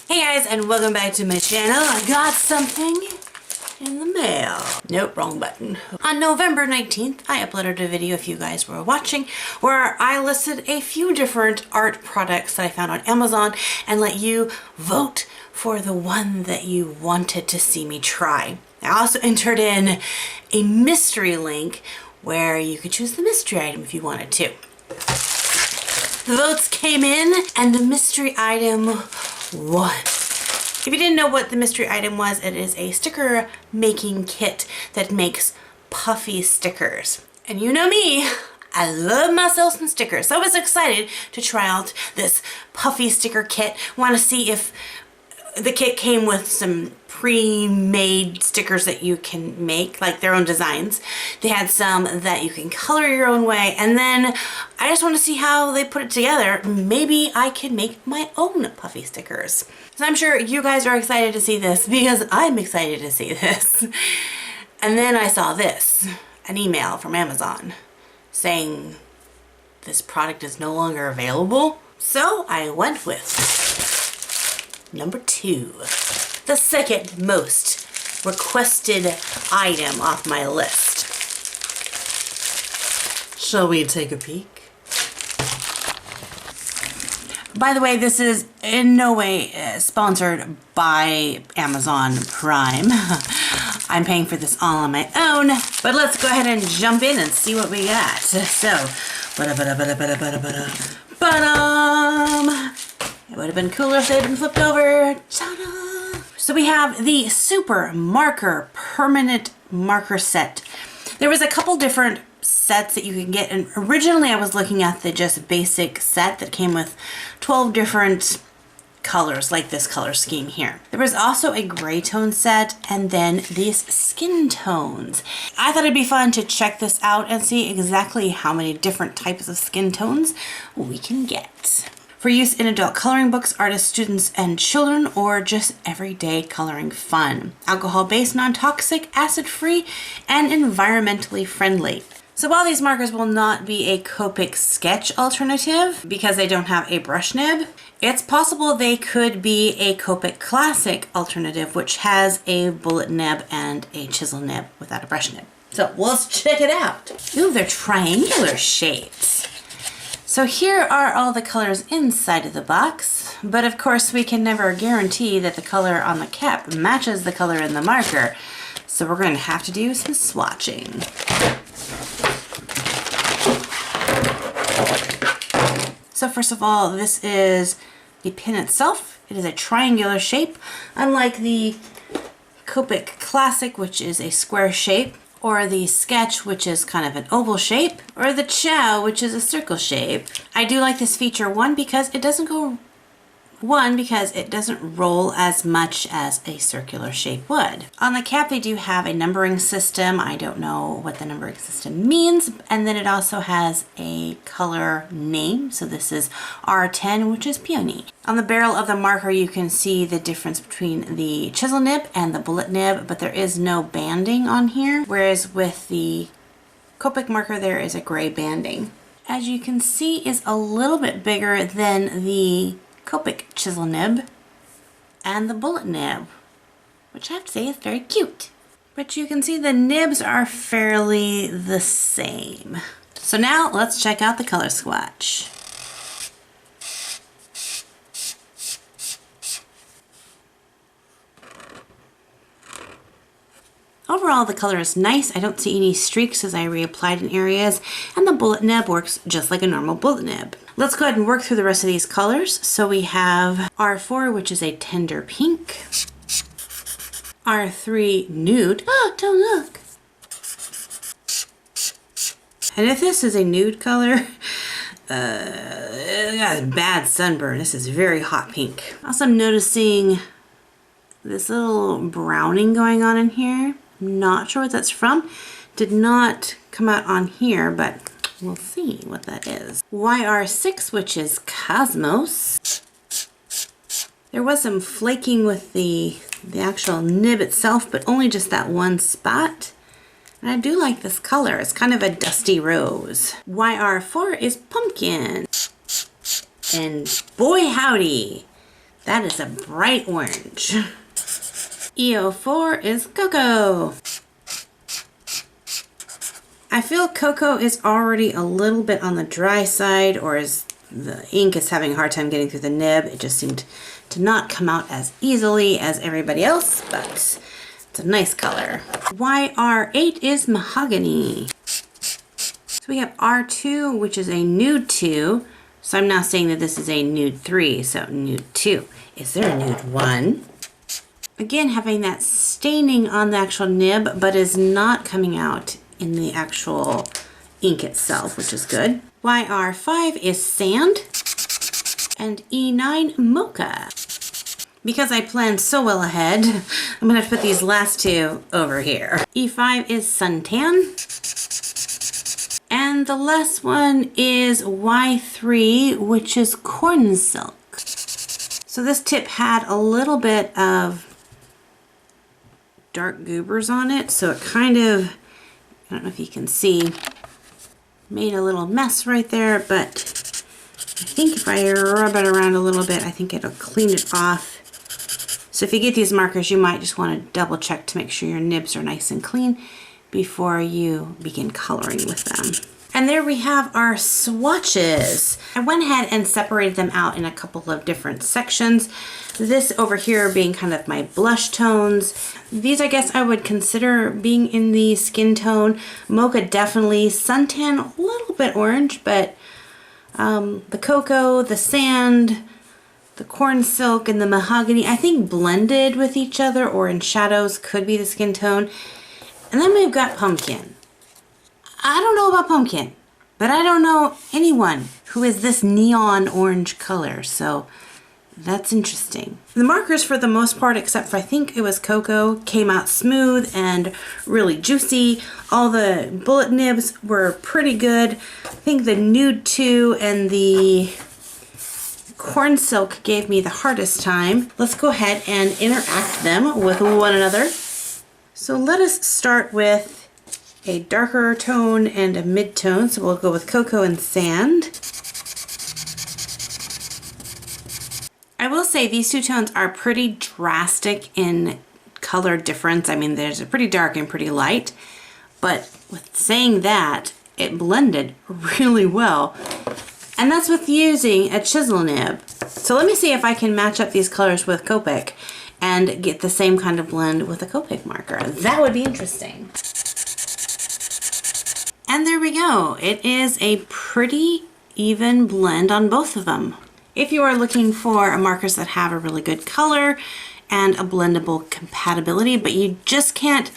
Hey guys, and welcome back to my channel. I got something in the mail. Nope, wrong button. On November 19th, I uploaded a video, if you guys were watching, where I listed a few different art products that I found on Amazon and let you vote for the one that you wanted to see me try. I also entered in a mystery link where you could choose the mystery item if you wanted to. The votes came in and the mystery item won. If you didn't know what the mystery item was, it is a sticker making kit that makes puffy stickers. And you know me, I love myself some stickers. So I was excited to try out this puffy sticker kit. Want to see if the kit came with some pre-made stickers that you can make, like their own designs. They had some that you can color your own way, and then I just want to see how they put it together. Maybe I can make my own puffy stickers. So I'm sure you guys are excited to see this because I'm excited to see this. And then I saw this, an email from Amazon saying this product is no longer available. So I went with number 2, the second most requested item off my list. Shall we take a peek? By the way, this is in no way sponsored by Amazon Prime. I'm paying for this all on my own, but let's go ahead and jump in and see what we got. So, it would have been cooler if they had been flipped over. Ta-da! So we have the Super Marker Permanent Marker Set. There was a couple different sets that you can get, and originally I was looking at the just basic set that came with 12 different colors, like this color scheme here. There was also a gray tone set and then these skin tones. I thought it'd be fun to check this out and see exactly how many different types of skin tones we can get. For use in adult coloring books, artists, students, and children, or just everyday coloring fun. Alcohol-based, non-toxic, acid-free, and environmentally friendly. So while these markers will not be a Copics sketch alternative because they don't have a brush nib, it's possible they could be a Copic Classic alternative, which has a bullet nib and a chisel nib without a brush nib. So let's check it out. Ooh, they're triangular shapes. So here are all the colors inside of the box, but of course we can never guarantee that the color on the cap matches the color in the marker. So we're going to have to do some swatching. So first of all, this is the pin itself. It is a triangular shape, unlike the Copic Classic, which is a square shape, or the Sketch, which is kind of an oval shape, or the Chow, which is a circle shape. I do like this feature, one, because it doesn't roll as much as a circular shape would. On the cap, they do have a numbering system. I don't know what the numbering system means. And then it also has a color name. So this is R10, which is peony. On the barrel of the marker, you can see the difference between the chisel nib and the bullet nib, but there is no banding on here. Whereas with the Copic marker, there is a gray banding. As you can see, is a little bit bigger than the Copic chisel nib and the bullet nib, which I have to say is very cute. But you can see the nibs are fairly the same. So now let's check out the color swatch. Overall, the color is nice. I don't see any streaks as I reapplied in areas, and the bullet nib works just like a normal bullet nib. Let's go ahead and work through the rest of these colors. So we have R4, which is a tender pink. R3 nude. Oh, don't look. And if this is a nude color, it got a bad sunburn. This is very hot pink. Also, I'm noticing this little browning going on in here. Not sure what that's from. Did not come out on here, but we'll see what that is. YR6, which is Cosmos. There was some flaking with the actual nib itself, but only just that one spot. And I do like this color. It's kind of a dusty rose. YR4 is Pumpkin. And boy howdy, that is a bright orange. EO4 is Cocoa. I feel Cocoa is already a little bit on the dry side, or is the ink is having a hard time getting through the nib. It just seemed to not come out as easily as everybody else, but it's a nice color. YR8 is Mahogany. So we have R2, which is a nude 2. So I'm now saying that this is a nude 3, so nude 2. Is there a nude 1? Again, having that staining on the actual nib, but is not coming out in the actual ink itself, which is good. YR5 is Sand, and E9 Mocha. Because I planned so well ahead, I'm gonna have to put these last two over here. E5 is Suntan, and the last one is Y3, which is Corn Silk. So this tip had a little bit of dark goobers on it, so it kind of, I don't know if you can see, made a little mess right there, but I think if I rub it around a little bit, I think it'll clean it off. So if you get these markers, you might just want to double check to make sure your nibs are nice and clean before you begin coloring with them. And there we have our swatches. I went ahead and separated them out in a couple of different sections. This over here being kind of my blush tones. These I guess I would consider being in the skin tone. Mocha definitely, Suntan a little bit orange, but the Cocoa, the Sand, the Corn Silk, and the Mahogany I think blended with each other or in shadows could be the skin tone. And then we've got Pumpkin. I don't know about Pumpkin, but I don't know anyone who is this neon orange color, so that's interesting. The markers for the most part, except for I think it was Cocoa, came out smooth and really juicy. All the bullet nibs were pretty good. I think the Nude 2 and the Corn Silk gave me the hardest time. Let's go ahead and interact them with one another. So let us start with a darker tone and a mid-tone. So we'll go with Cocoa and Sand. I will say these two tones are pretty drastic in color difference. I mean, there's a pretty dark and pretty light, but with saying that, it blended really well. And that's with using a chisel nib. So let me see if I can match up these colors with Copic and get the same kind of blend with a Copic marker. That would be interesting. And there we go. It is a pretty even blend on both of them. If you are looking for markers that have a really good color and a blendable compatibility, but you just can't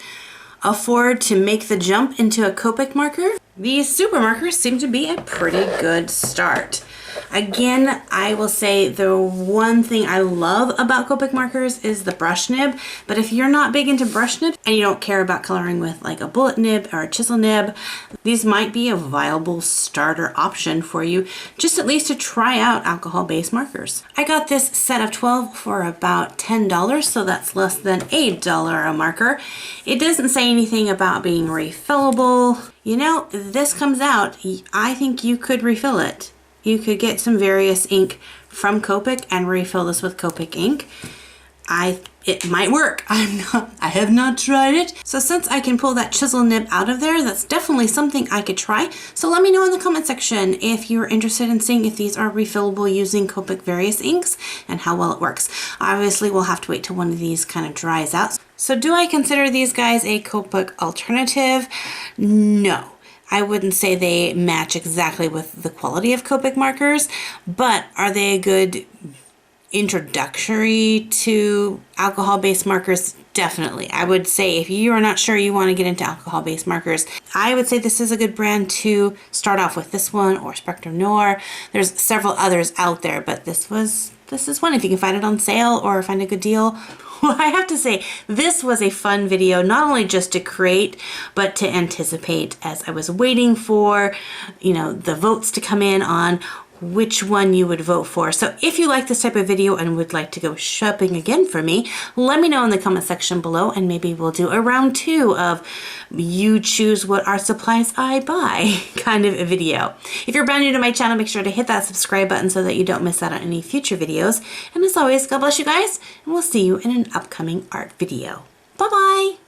afford to make the jump into a Copic marker, these super markers seem to be a pretty good start. Again, I will say the one thing I love about Copic markers is the brush nib, but if you're not big into brush nibs and you don't care about coloring with like a bullet nib or a chisel nib, these might be a viable starter option for you, just at least to try out alcohol-based markers. I got this set of 12 for about $10, so that's less than $8 a marker. It doesn't say anything about being refillable. You know, this comes out, I think you could refill it. You could get some various ink from Copic and refill this with Copic ink. It might work. I have not tried it. So since I can pull that chisel nib out of there, that's definitely something I could try. So let me know in the comment section if you're interested in seeing if these are refillable using Copic various inks and how well it works. Obviously, we'll have to wait till one of these kind of dries out. So do I consider these guys a Copic alternative? No. I wouldn't say they match exactly with the quality of Copic markers, but are they a good introductory to alcohol-based markers? Definitely. I would say if you are not sure you want to get into alcohol-based markers, I would say this is a good brand to start off with. This one or Spectrum Noir. There's several others out there, but this is one if you can find it on sale or find a good deal. Well, I have to say, this was a fun video, not only just to create, but to anticipate as I was waiting for, you know, the votes to come in on which one you would vote for. So if you like this type of video and would like to go shopping again for me, let me know in the comment section below, and maybe we'll do a round 2 of you choose what art supplies I buy kind of a video. If you're brand new to my channel, make sure to hit that subscribe button so that you don't miss out on any future videos. And as always, God bless you guys, and we'll see you in an upcoming art video. Bye-bye!